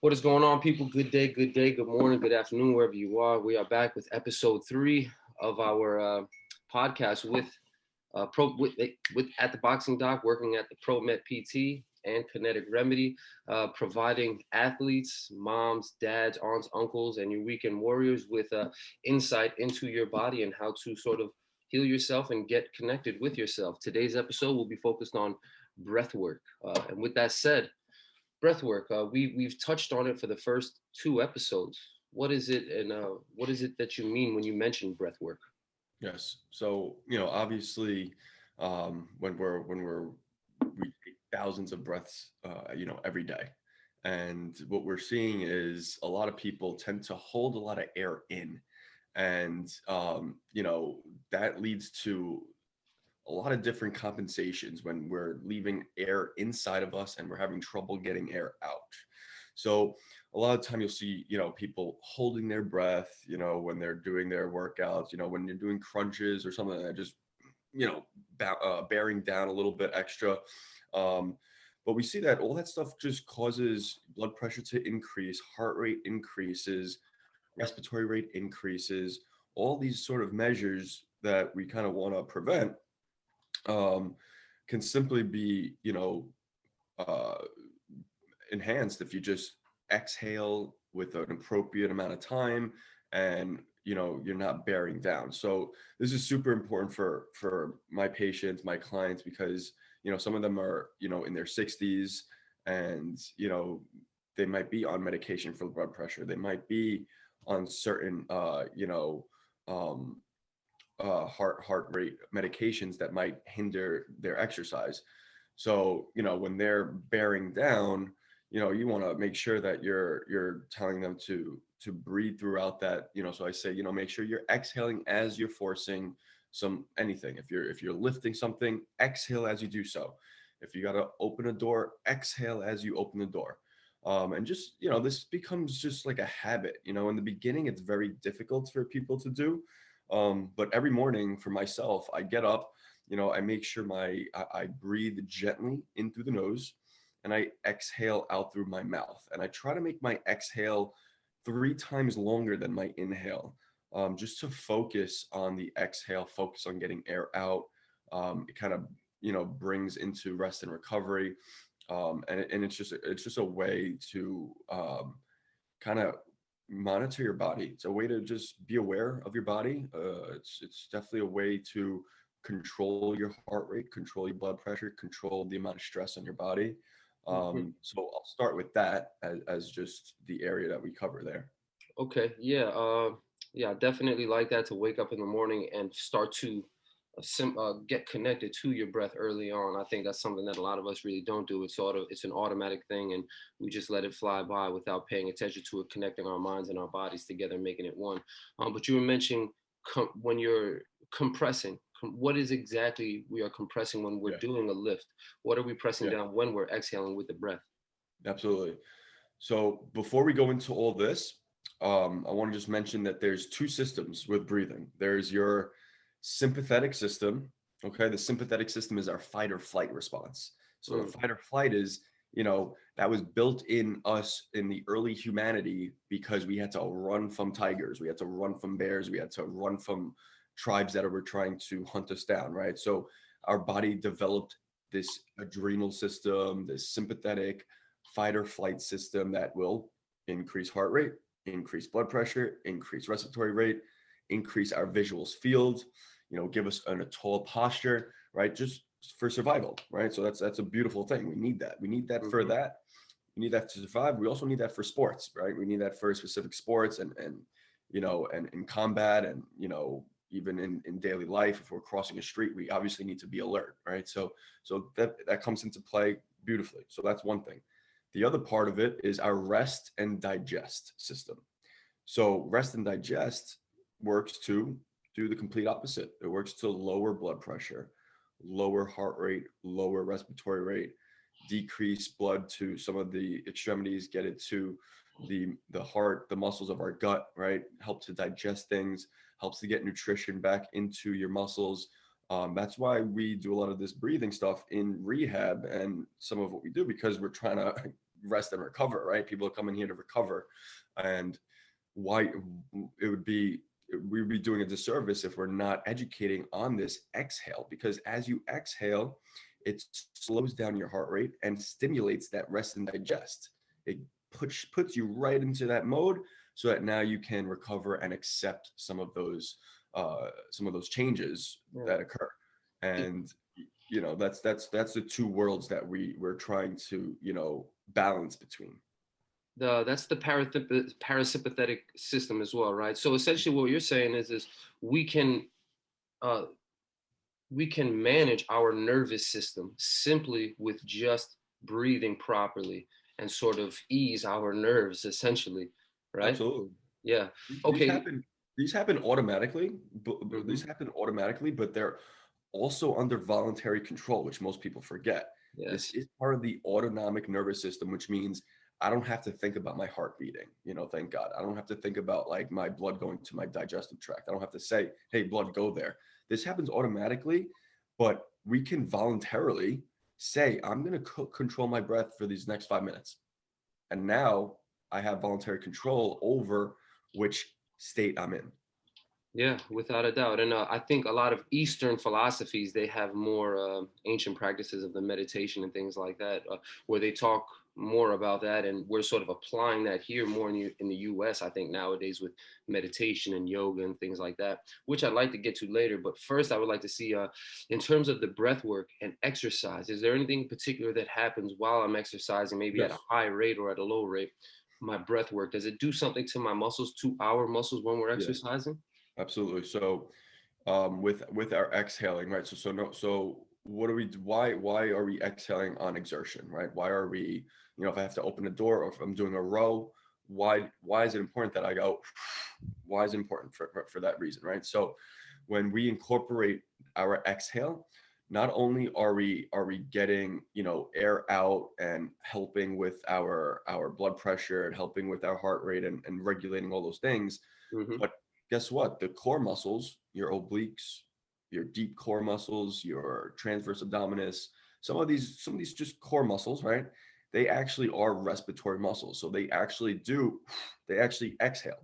What is going on, people? Good day, good morning, good afternoon, wherever you are. We are back with episode 3 of our podcast with at the Boxing Doc, working at the ProMet PT and Kinetic Remedy, providing athletes, moms, dads, aunts, uncles, and your weekend warriors with insight into your body and how to sort of heal yourself and get connected with yourself. Today's episode will be focused on breath work. And with that said, breath work. We've touched on it for the first 2 episodes. What is it, and what is it that you mean when you mention breath work? Yes. So, obviously, when we take thousands of breaths, every day, and what we're seeing is a lot of people tend to hold a lot of air in, and that leads to a lot of different compensations when we're leaving air inside of us and we're having trouble getting air out. So a lot of time you'll see, people holding their breath, when they're doing their workouts, when you're doing crunches or something like that, just, bearing down a little bit extra. Um, but we see that all that stuff just causes blood pressure to increase, heart rate increases, respiratory rate increases, all these sort of measures that we kind of want to prevent um, can simply be, uh, enhanced if you just exhale with an appropriate amount of time and you're not bearing down. So this is super important for my patients, my clients, because some of them are in their 60s, and they might be on medication for blood pressure, they might be on certain um heart rate medications that might hinder their exercise. So when they're bearing down, you want to make sure that you're telling them to breathe throughout that. So I say, make sure you're exhaling as you're forcing some anything. If you're lifting something, exhale as you do so. If you got to open a door, exhale as you open the door. And just this becomes just like a habit. In the beginning it's very difficult for people to do, but every morning for myself, I get up, I make sure I breathe gently in through the nose, and I exhale out through my mouth. And I try to make my exhale 3 times longer than my inhale, just to focus on the exhale, focus on getting air out. It kind of, brings into rest and recovery. And it's just a way to kind of monitor your body. It's a way to just be aware of your body. It's definitely a way to control your heart rate, control your blood pressure, control the amount of stress on your body. Mhm. So I'll start with that as just the area that we cover there. Okay, yeah, yeah, I definitely like that to wake up in the morning and start to get connected to your breath early on. I think that's something that a lot of us really don't do. It's an automatic thing, and we just let it fly by without paying attention to it, connecting our minds and our bodies together, making it one. But you were mentioning when you're compressing. What is exactly we are compressing when we're Yeah, doing a lift? What are we pressing yeah, down when we're exhaling with the breath? absolutely. So before we go into all this, I want to just mention that there's two systems with breathing. There's your sympathetic system. Okay, the sympathetic system is our fight or flight response. So the Mm, fight or flight is, that was built in us in the early humanity because we had to run from tigers, we had to run from bears, we had to run from tribes that were trying to hunt us down, right? So our body developed this adrenal system, this sympathetic fight or flight system that will increase heart rate, increase blood pressure, increase respiratory rate, increase our visuals field, give us a tall posture, right? Just for survival, right? So that's a beautiful thing. We need that. We need that for mhm. that. We need that to survive. We also need that for sports, right? We need that for specific sports and in combat, and even in daily life. If we're crossing a street, we obviously need to be alert, right? So that comes into play beautifully. So that's one thing. The other part of it is our rest and digest system. So rest and digest works to do the complete opposite. It works to lower blood pressure, lower heart rate, lower respiratory rate, decrease blood to some of the extremities, get it to the heart, the muscles of our gut, right? Help to digest things, helps to get nutrition back into your muscles. That's why we do a lot of this breathing stuff in rehab and some of what we do, because we're trying to rest and recover, right? People are coming here to recover, and why it would be we would be doing a disservice if we're not educating on this exhale, because as you exhale, it slows down your heart rate and stimulates that rest and digest. It puts you right into that mode so that now you can recover and accept some of those changes Yeah. that occur. And that's the two worlds that we're trying to balance between. That's the parasympathetic system as well, right? So essentially, what you're saying is we can uh, we can manage our nervous system simply with just breathing properly and sort of ease our nerves, essentially, right? Absolutely. Yeah. These Okay. happen these happen automatically, but Hmm. these happen automatically, but they're also under voluntary control, which most people forget. This Yes. is part of the autonomic nervous system, which means I don't have to think about my heart beating, thank God. I don't have to think about like my blood going to my digestive tract. I don't have to say, hey, blood, go there. This happens automatically, but we can voluntarily say, I'm going to control my breath for these next 5 minutes. And now I have voluntary control over which state I'm in. Yeah, without a doubt. And I think a lot of Eastern philosophies, they have more ancient practices of the meditation and things like that, where they talk more about that. And we're sort of applying that here more in the US, I think, nowadays with meditation and yoga and things like that, which I'd like to get to later. But first, I would like to see, in terms of the breath work and exercise, is there anything in particular that happens while I'm exercising, maybe at a Yes, high rate or at a low rate? My breath work, does it do something to my muscles, to our muscles when we're yes, exercising? absolutely. So with our exhaling, right? So what do we do? Why are we exhaling on exertion, right? Why are we, if I have to open a door or if I'm doing a row, why is it important that I go? Why is it important for that reason, right? So when we incorporate our exhale, not only are we getting air out and helping with our blood pressure and helping with our heart rate and regulating all those things, Hmm. but guess what? The core muscles, your obliques, your deep core muscles, your transverse abdominis, some of these just core muscles, right? They actually are respiratory muscles. So they actually exhale.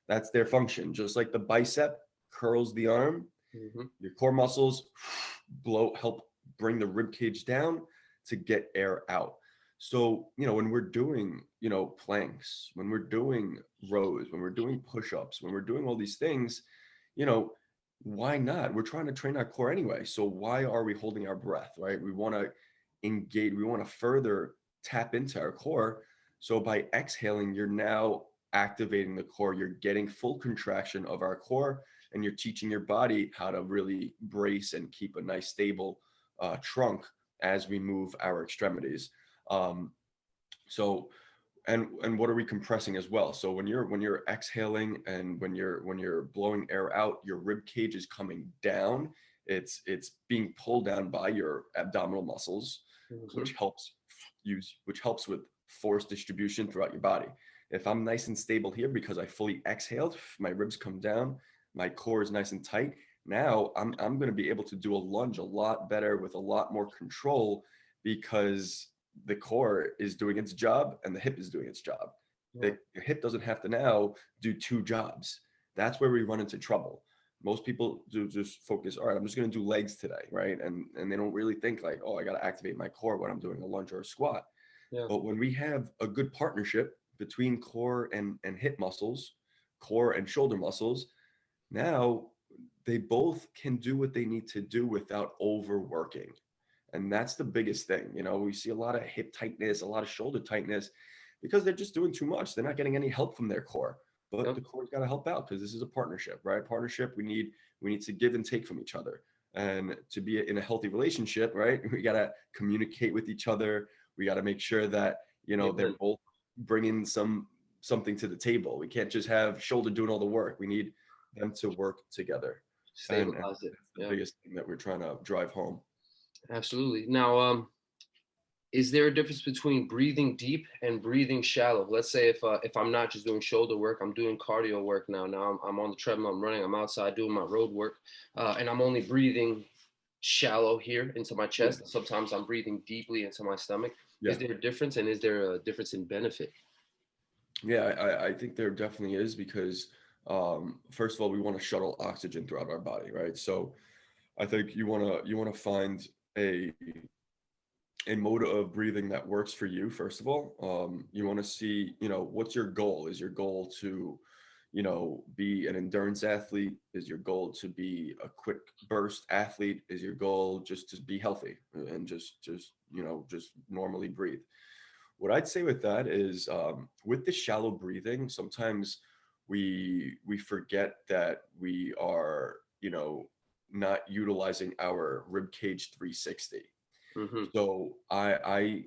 That's their function. Just like the bicep curls the arm, Hmm. your core muscles help bring the rib cage down to get air out. So, when we're doing, planks, when we're doing rows, when we're doing push-ups, when we're doing all these things, you know, why not? We're trying to train our core anyway. So why are we holding our breath, right? We want to engage, we want to further tap into our core. So by exhaling, you're now activating the core, you're getting full contraction of our core, and you're teaching your body how to really brace and keep a nice stable trunk as we move our extremities. Um, so and what are we compressing as well? So when you're exhaling and when you're blowing air out, your rib cage is coming down. It's being pulled down by your abdominal muscles, Hmm. which helps with force distribution throughout your body. If I'm nice and stable here because I fully exhaled, my ribs come down, my core is nice and tight. Now I'm going to be able to do a lunge a lot better with a lot more control because the core is doing its job and the hip is doing its job. Yeah. The hip doesn't have to now do two jobs. That's where we run into trouble. Most people do just focus, all right, I'm just going to do legs today, right? And they don't really think like, oh, I got to activate my core when I'm doing a lunge or a squat. Yeah. But when we have a good partnership between core and hip muscles, core and shoulder muscles, now they both can do what they need to do without overworking. And that's the biggest thing. We see a lot of hip tightness, a lot of shoulder tightness because they're just doing too much. They're not getting any help from their core. But Yep. the core's got to help out because this is a partnership, right? Partnership, we need to give and take from each other. And to be in a healthy relationship, right? We got to communicate with each other. We got to make sure that, they're Amen. both bringing something to the table. We can't just have shoulder doing all the work. We need them to work together. And Stabilize it. that's the Yeah. biggest thing that we're trying to drive home. Absolutely. Now, is there a difference between breathing deep and breathing shallow? Let's say if I'm not just doing shoulder work, I'm doing cardio work now. Now I'm on the treadmill, I'm running, I'm outside doing my road work, and I'm only breathing shallow here into my Yeah. chest. Sometimes I'm breathing deeply into my stomach. Is Yeah. there a difference, and is there a difference in benefit? Yeah, I think there definitely is because first of all, we want to shuttle oxygen throughout our body, right? So I think you wanna find a a mode of breathing that works for you, first of all. You want to see, what's your goal? Is your goal to, be an endurance athlete? Is your goal to be a quick burst athlete? Is your goal just to be healthy and just normally breathe? What I'd say with that is, with the shallow breathing, sometimes we forget that we are, not utilizing our rib cage 360. Mm-hmm. So I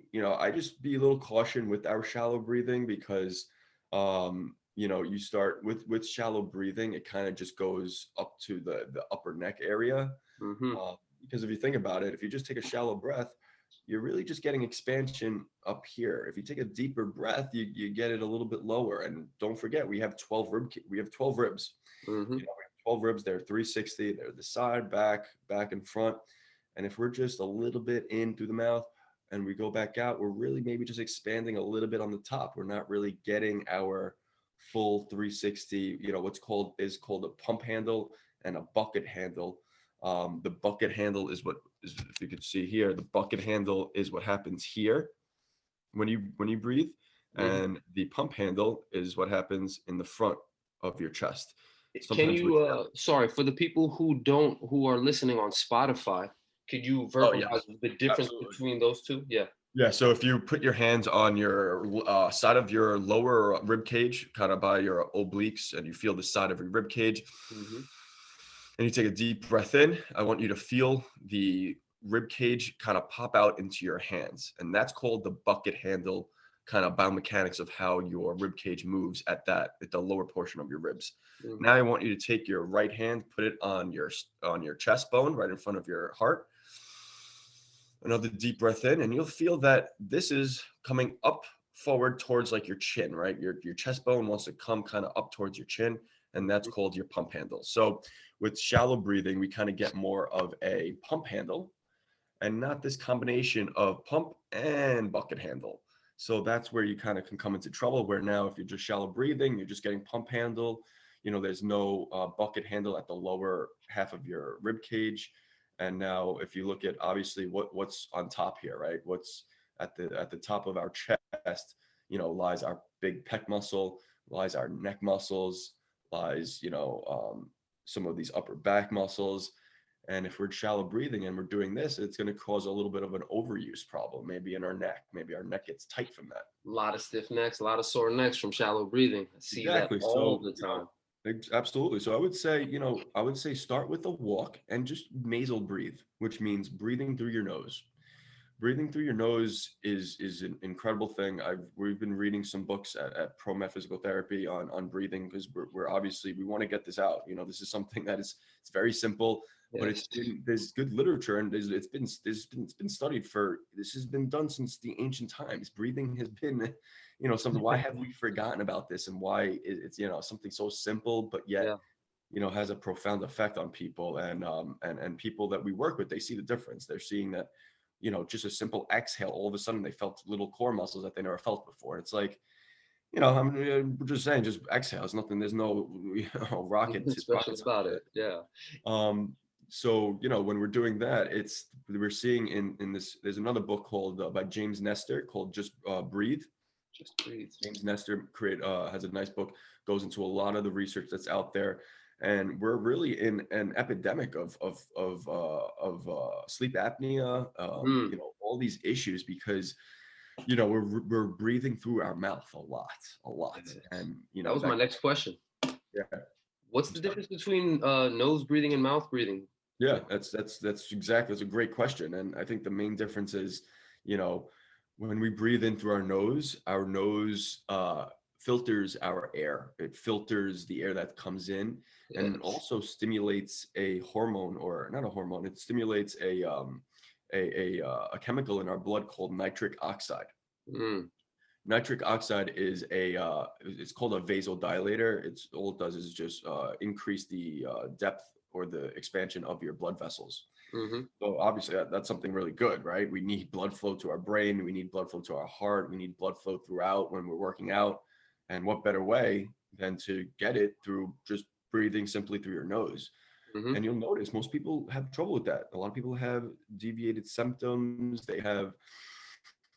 just be a little caution with our shallow breathing because, you start with shallow breathing, it kind of just goes up to the upper neck area. Mm-hmm. Because if you think about it, if you just take a shallow breath, you're really just getting expansion up here. If you take a deeper breath, you get it a little bit lower. And don't forget, we have 12 ribs. Mm-hmm. We have 12 ribs. They're 360. They're the side, back and front. And if we're just a little bit in through the mouth and we go back out, we're really maybe just expanding a little bit on the top. We're not really getting our full 360, what's called a pump handle and a bucket handle. The bucket handle is what is, if you could see here, the bucket handle is what happens here when you breathe, Mm-hmm. and the pump handle is what happens in the front of your chest. Can Sometimes with you, sorry, for the people who are listening on Spotify, could you oh verbalize yes, the difference absolutely. between those two? Yeah. Yeah, so if you put your hands on your side of your lower rib cage, kind of by your obliques, and you feel the side of your rib cage, Mm-hmm. and you take a deep breath in, I want you to feel the rib cage kind of pop out into your hands. And that's called the bucket handle, kind of biomechanics of how your rib cage moves at the lower portion of your ribs. Mm-hmm. Now I want you to take your right hand, put it on your chest bone right in front of your heart. Another deep breath in, and you'll feel that this is coming up forward towards like your chin, right? Your chest bone wants to come kind of up towards your chin, and that's called your pump handle. So with shallow breathing, we kind of get more of a pump handle and not this combination of pump and bucket handle. So that's where you kind of can come into trouble. Where now, if you're just shallow breathing, you're just getting pump handle. There's no bucket handle at the lower half of your rib cage. And now, if you look at obviously what's on top here, right? What's at the top of our chest, lies our big pec muscle, lies our neck muscles, lies some of these upper back muscles. And if we're shallow breathing and we're doing this, it's going to cause a little bit of an overuse problem, maybe in our neck. Maybe our neck gets tight from that. A lot of stiff necks, a lot of sore necks from shallow breathing. I see that Exactly. all So, the time. absolutely. So I would say start with a walk and just nasal breathe, which means breathing through your nose. Breathing through your nose is an incredible thing. We've been reading some books at ProMed Physical Therapy on breathing because we're obviously we want to get this out. This is something that it's very simple, but Yes. there's good literature and it's been studied for this has been done since the ancient times. Breathing has been something. Why have we forgotten about this, and why it's something so simple but yet Yeah. has a profound effect on people, and people that we work with, they see the difference. They're seeing that just a simple exhale, all of a sudden they felt little core muscles that they never felt before. It's like, we're just saying, just exhale. It's nothing. There's no Special rocket science about to it. it. Yeah. So when we're doing that, we're seeing in this. There's another book called by James Nestor called Just Breathe. Just breathe. James Nestor has a nice book, goes into a lot of the research that's out there, and we're really in an epidemic of sleep apnea, Mm. all these issues because we're breathing through our mouth a lot, Yes. and That was my that next question. yeah. What's I'm the sorry. difference between nose breathing and mouth breathing? Yeah, that's a great question. And I think the main difference is, you know, when we breathe in through our nose filters our air. It filters the air that comes in and Yes. also stimulates a hormone, or not a hormone, it stimulates a chemical in our blood called nitric oxide. Mm. Nitric oxide is it's called a vasodilator. It's all it does is just increase the depth or the expansion of your blood vessels. Mm-hmm. So obviously that's something really good, right? We need blood flow to our brain. We need blood flow to our heart. We need blood flow throughout when we're working out. And what better way than to get it through just breathing simply through your nose? Mm-hmm. And you'll notice most people have trouble with that. A lot of people have deviated symptoms. They have,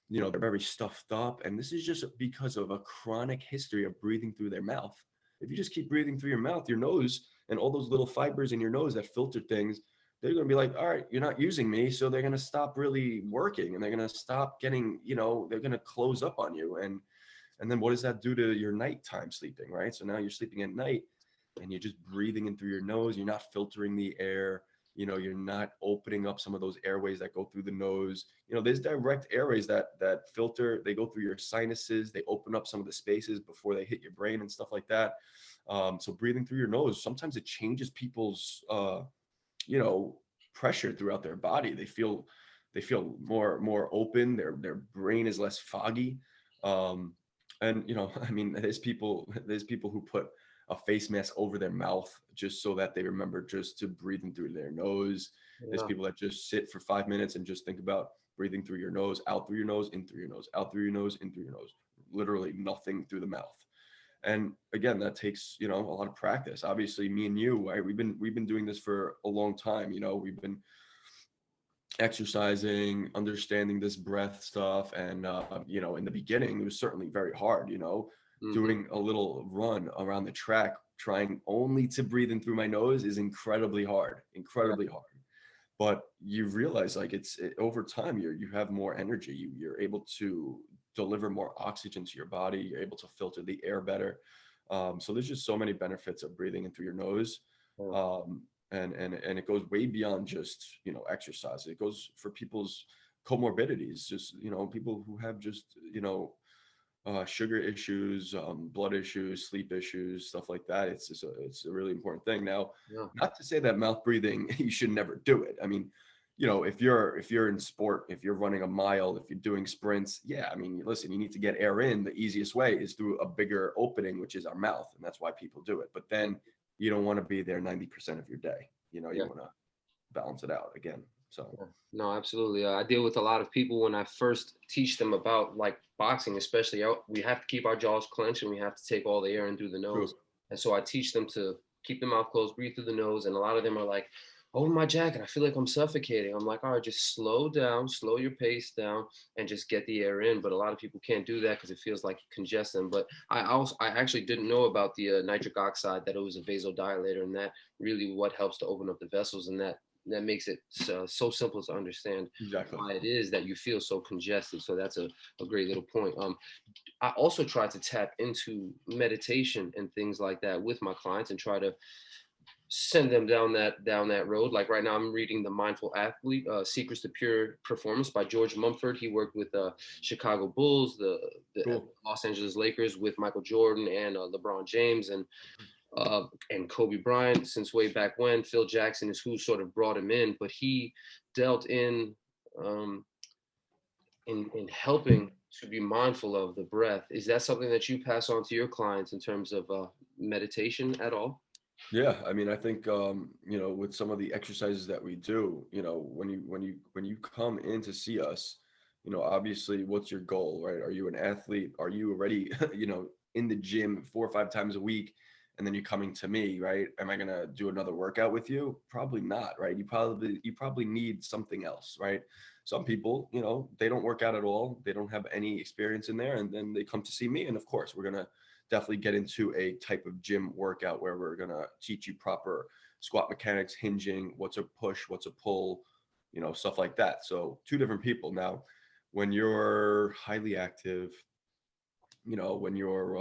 they're very stuffed up. And this is just because of a chronic history of breathing through their mouth. If you just keep breathing through your mouth, your nose, and all those little fibers in your nose that filter things, they're going to be like, all right, you're not using me. So they're going to stop really working, and they're going to stop getting, they're going to close up on you. And then what does that do to your nighttime sleeping, right? So now you're sleeping at night and you're just breathing in through your nose. You're not filtering the air. You're not opening up some of those airways that go through the nose. There's direct airways that filter. They go through your sinuses. They open up some of the spaces before they hit your brain and stuff like that. So breathing through your nose, sometimes it changes people's, you know, pressure throughout their body. They feel more open. Their brain is less foggy. Um, and I mean, there's people who put a face mask over their mouth just so that they remember just to breathe in through their nose. There's Yeah. people that just sit for 5 minutes and just think about breathing through your nose, out through your nose, in through your nose, out through your nose, in through your nose. Literally nothing through the mouth. And again, that takes a lot of practice. Obviously, me and you, right, we've been doing this for a long time. We've been exercising, understanding this breath stuff. And, in the beginning, it was certainly very hard, Mm-hmm. doing a little run around the track, trying only to breathe in through my nose is Yeah. incredibly hard. But you realize like over time, you have more energy. You're able to deliver more oxygen to your body. You're able to filter the air better. So there's just so many benefits of breathing in through your nose. Yeah. Um, and it goes way beyond just exercise. It goes for people's comorbidities, just people who have just sugar issues, blood issues, sleep issues, stuff like that. It's a really important thing. Now, Yeah. not to say that mouth breathing you should never do it. I mean, if you're in sport, if you're running a mile, if you're doing sprints, yeah, I mean, listen, you need to get air in. The easiest way is through a bigger opening, which is our mouth, and that's why people do it. But then you don't want to be there 90% of your day. You Yeah. want to balance it out again. So Yeah. No, absolutely. I deal with a lot of people when I first teach them about like boxing, especially. We have to keep our jaws clenched and we have to take all the air in through the nose. true. And so I teach them to keep the mouth closed, breathe through the nose. And a lot of them are like, over my jacket, I feel like I'm suffocating. I'm like, all right, just slow down, slow your pace down, and just get the air in. But a lot of people can't do that because it feels like it congests them. But I actually didn't know about the nitric oxide, that it was a vasodilator, and that really what helps to open up the vessels, and that makes it so simple to understand Exactly. why it is that you feel so congested. So that's a great little point. I also try to tap into meditation and things like that with my clients and try to send them down that road. Like right now, I'm reading The Mindful Athlete: Secrets to Pure Performance by George Mumford. He worked with Chicago Bulls, the Cool. Los Angeles Lakers with Michael Jordan and LeBron James and Kobe Bryant since way back when. Phil Jackson is who sort of brought him in, but he dealt um, in helping to be mindful of the breath. Is that something that you pass on to your clients in terms of meditation at all? Yeah, I mean, I think with some of the exercises that we do, when you come in to see us, obviously, what's your goal, right? Are you an athlete? Are you already, in the gym 4 or 5 times a week, and then you're coming to me, right? Am I gonna do another workout with you? Probably not, right? You probably need something else, right? Some people, they don't work out at all. They don't have any experience in there, and then they come to see me, and of course, we're gonna definitely get into a type of gym workout where we're going to teach you proper squat mechanics, hinging, what's a push, what's a pull, stuff like that. So two different people. Now, when you're highly active, when you're,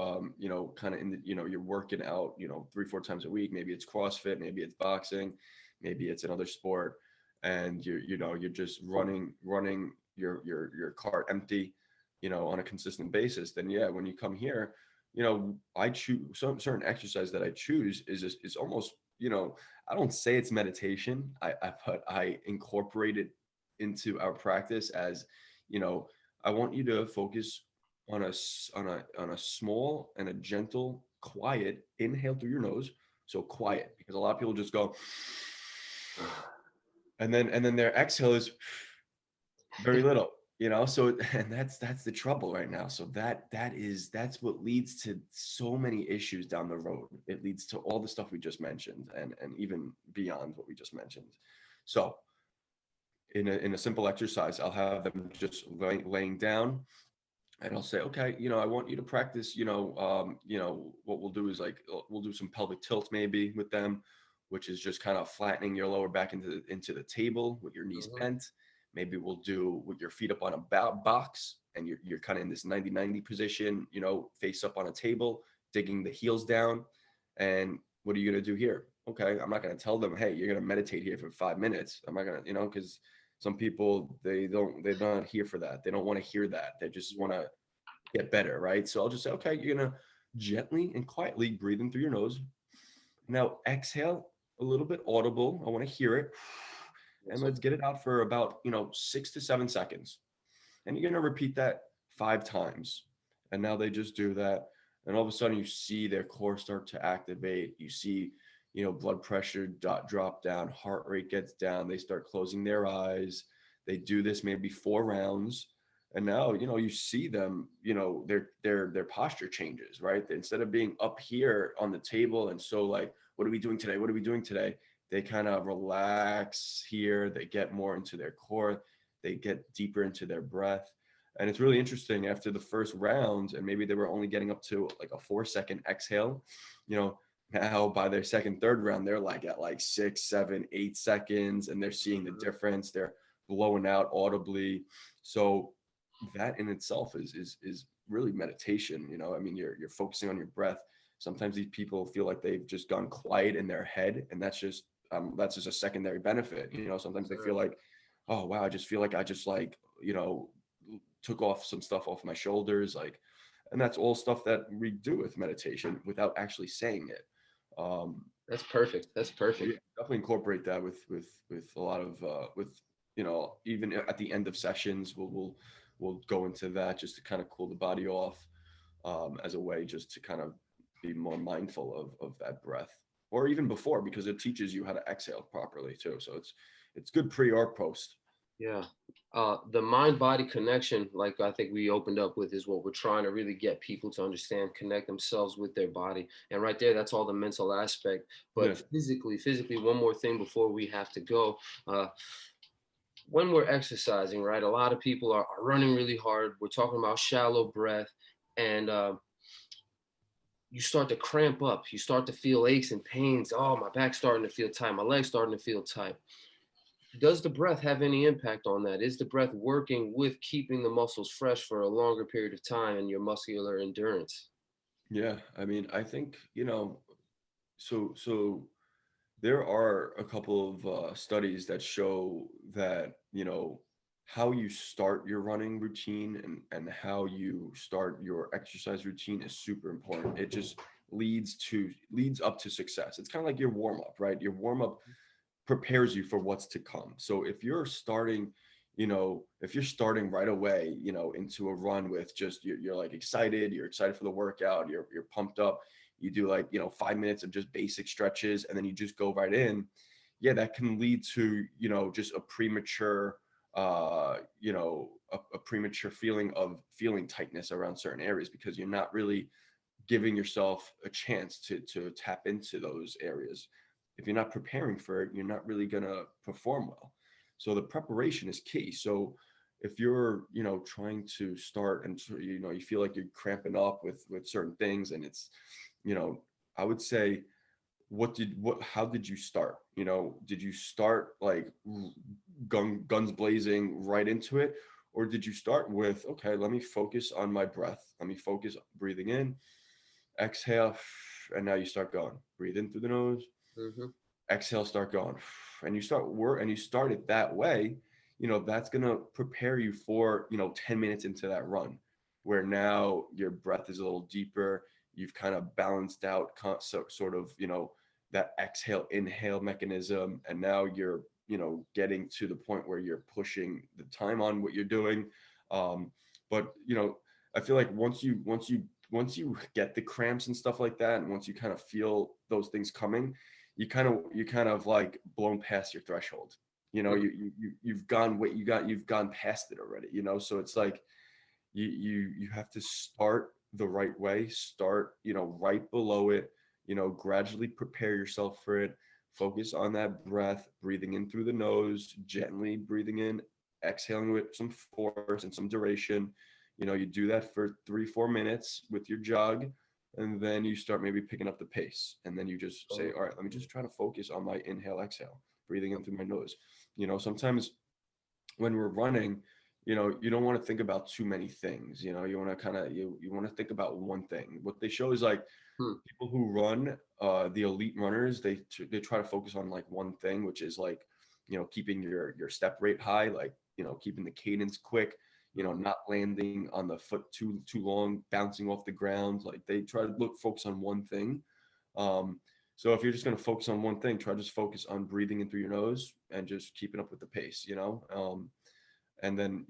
kind of in the, you're working out, 3, 4 times a week, maybe it's CrossFit, maybe it's boxing, maybe it's another sport. And you're just running your cart empty, on a consistent basis. Then yeah, when you come here, I choose some certain exercise that I choose is almost, I don't say it's meditation. I incorporate it into our practice as, I want you to focus on a small and a gentle, quiet inhale through your nose, so quiet, because a lot of people just go, and then their exhale is very little, so and that's the trouble right now. So that's what leads to so many issues down the road. It leads to all the stuff we just mentioned, and even beyond what we just mentioned. So in a simple exercise, I'll have them just laying down, and I'll say, okay, I want you to practice, what we'll do is, like, we'll do some pelvic tilt maybe with them, which is just kind of flattening your lower back into the table with your knees Mhm. bent. Maybe we'll do with your feet up on a box, and you're kind of in this 90-90 position, face up on a table, digging the heels down. And what are you going to do here? Okay, I'm not going to tell them, hey, you're going to meditate here for 5 minutes. I'm not going to, because some people, they're not here for that. They don't want to hear that. They just want to get better, right? So I'll just say, okay, you're gonna gently and quietly breathe in through your nose. Now exhale a little bit audible. I want to hear it. Yes, And sir. let's get it out for about, 6 to 7 seconds. And you're gonna repeat that 5 times. And now they just do that. And all of a sudden you see their core start to activate. You see, blood pressure drop down, heart rate gets down. They start closing their eyes. They do this maybe 4 rounds. And now, you see them, their posture changes, right? Instead of being up here on the table and so like, what are we doing today? What are we doing today? They kind of relax here. They get more into their core. They get deeper into their breath. And it's really interesting, after the first round, and maybe they were only getting up to like a 4 second exhale, now by their second, third round, they're like at like 6, 7, 8 seconds, and they're seeing the Mhm. difference. They're blowing out audibly. So that in itself is really meditation. I mean, you're focusing on your breath. Sometimes these people feel like they've just gone quiet in their head, and that's just a secondary benefit. Sometimes Yes, they feel sir. like, oh wow, I just feel like I just, like, took off some stuff off my shoulders, like, and that's all stuff that we do with meditation without actually saying it. That's perfect. That's So yeah, perfect. definitely incorporate that with a lot of with even at the end of sessions, we'll go into that just to kind of cool the body off, as a way just to kind of be more mindful of that breath, or even before, because it teaches you how to exhale properly too. So it's good pre or post. Yeah. The mind body connection, like I think we opened up with, is what we're trying to really get people to understand, connect themselves with their body. And right there, that's all the mental aspect. Yeah, But physically, one more thing before we have to go. When we're exercising, right, a lot of people are running really hard. We're talking about shallow breath, and you start to cramp up. You start to feel aches and pains. Oh, my back's starting to feel tight. My leg's starting to feel tight. Does the breath have any impact on that? Is the breath working with keeping the muscles fresh for a longer period of time and your muscular endurance? yeah. I mean, I think, so there are a couple of studies that show that, how you start your running routine and how you start your exercise routine is super important. It just leads up to success. It's kind of like your warm up, right? Your warm up prepares you for what's to come. So if you're starting right away, into a run with just, you're like excited, you're excited for the workout, you're pumped up, you do like, 5 minutes of just basic stretches, and then you just go right in. Yeah, that can lead to, just a premature, a premature feeling tightness around certain areas, because you're not really giving yourself a chance to tap into those areas. If you're not preparing for it, you're not really going to perform well. So the preparation is key. So if you're, trying to start, and you feel like you're cramping up with certain things, and it's, you know I would say, how did you start? Did you start like guns blazing right into it, or did you start with, okay, let me focus on my breath, let me focus breathing in, exhale, and now you start going. Breathe in through the nose, Hmm. exhale, start going, and you start it that way. That's gonna prepare you for 10 minutes into that run, where now your breath is a little deeper. You've kind of balanced out, sort of, that exhale inhale mechanism, and now you're getting to the point where you're pushing the time on what you're doing. But I feel like once you once you get the cramps and stuff like that, and once you kind of feel those things coming, you kind of like blown past your threshold. You've gone past it already. So it's like you have to start the right way, start right below it, gradually prepare yourself for it. Focus on that breath, breathing in through the nose, gently breathing in, exhaling with some force and some duration. You do that for 3-4 minutes with your jog, and then you start maybe picking up the pace, and then you just say, all right, let me just try to focus on my inhale exhale, breathing in through my nose. Sometimes when we're running, you don't want to think about too many things. You want to kind of you want to think about one thing. What they show is like Hmm. people who run, the elite runners, they try to focus on like one thing, which is like keeping your step rate high, like keeping the cadence quick, not landing on the foot too long, bouncing off the ground. Like they try to focus on one thing. So if you're just going to focus on one thing, try to just focus on breathing in through your nose and just keeping up with the pace. And then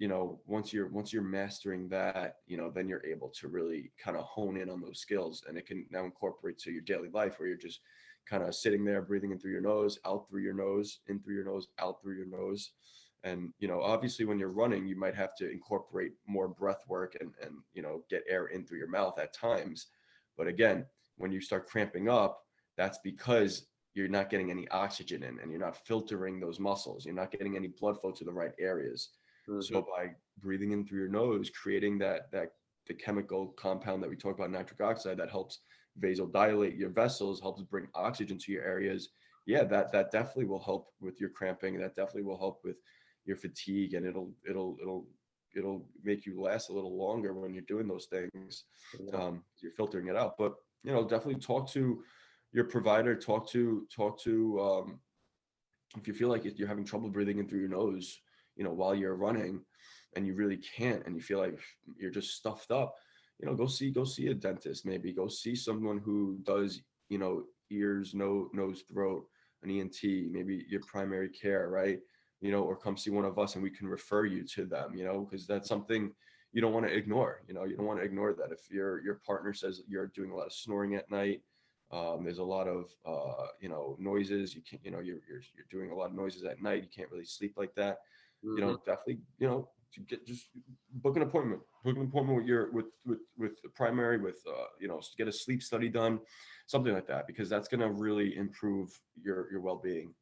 once you're mastering that, then you're able to really kind of hone in on those skills, and it can now incorporate to your daily life, where you're just kind of sitting there breathing in through your nose, out through your nose, in through your nose, out through your nose. And obviously when you're running, you might have to incorporate more breath work and get air in through your mouth at times. But again, when you start cramping up, that's because you're not getting any oxygen in, and you're not filtering those muscles, you're not getting any blood flow to the right areas. Mhm. So by breathing in through your nose, creating that the chemical compound that we talk about, nitric oxide, that helps vasodilate your vessels, helps bring oxygen to your areas. Yeah, that definitely will help with your cramping. That definitely will help with your fatigue, and it'll make you last a little longer when you're doing those things. Yeah. You're filtering it out, but definitely talk to your provider. Talk to if you feel like you're having trouble breathing in through your nose, while you're running, and you really can't, and you feel like you're just stuffed up, go see a dentist, maybe go see someone who does, ears, nose, throat, an ENT, maybe your primary care, right? Or come see one of us and we can refer you to them, because that's something you don't want to ignore. You don't want to ignore that. If your partner says you're doing a lot of snoring at night, there's a lot of noises. You can't, you're doing a lot of noises at night. You can't really sleep like that. Mhm. Definitely, to just book an appointment. Book an appointment with with the primary, with get a sleep study done, something like that, because that's gonna really improve your well being,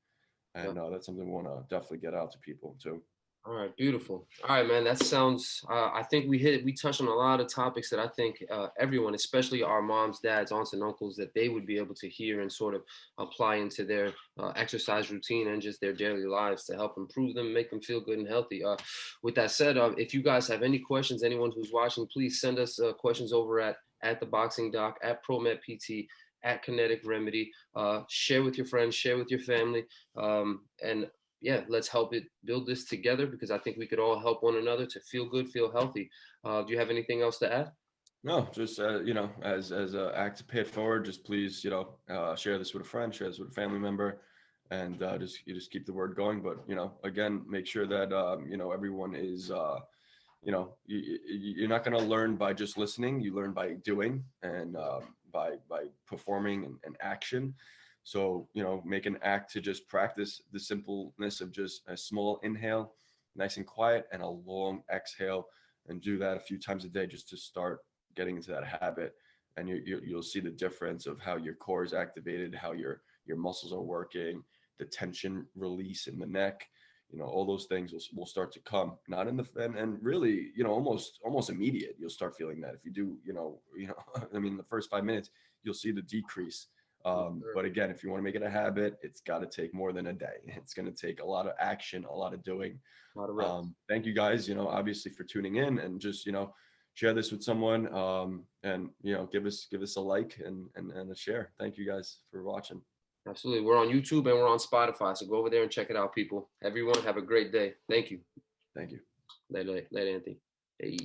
Yeah. and that's something we want to definitely get out to people too. All right, beautiful. All right, man. That sounds. I think we touched on a lot of topics that I think everyone, especially our moms, dads, aunts, and uncles, that they would be able to hear and sort of apply into their exercise routine and just their daily lives to help improve them, make them feel good and healthy. With that said, if you guys have any questions, anyone who's watching, please send us questions over at the Boxing Doc, at ProMed PT, at Kinetic Remedy. Share with your friends, share with your family, and yeah, let's help it build this together, because I think we could all help one another to feel good, feel healthy. Do you have anything else to add? No, just as a act to pay it forward, just please share this with a friend, share this with a family member, and just keep the word going. But again, make sure that everyone is you're not going to learn by just listening. You learn by doing, and by performing and action. So make an act to just practice the simpleness of just a small inhale, nice and quiet, and a long exhale, and do that a few times a day just to start getting into that habit. And you'll see the difference of how your core is activated, how your muscles are working, the tension release in the neck. All those things will start to come, not in the and really almost immediate. You'll start feeling that if you do I mean, the first 5 minutes you'll see the decrease. Sure. But again, if you want to make it a habit, it's got to take more than a day. It's going to take a lot of action, a lot of doing. A lot of reps. Thank you guys, obviously, for tuning in, and just share this with someone, and give us a like and a share. Thank you guys for watching. Absolutely. We're on YouTube and we're on Spotify, so go over there and check it out, people. Everyone, have a great day. Thank you. Thank you. Later, Anthony. Hey.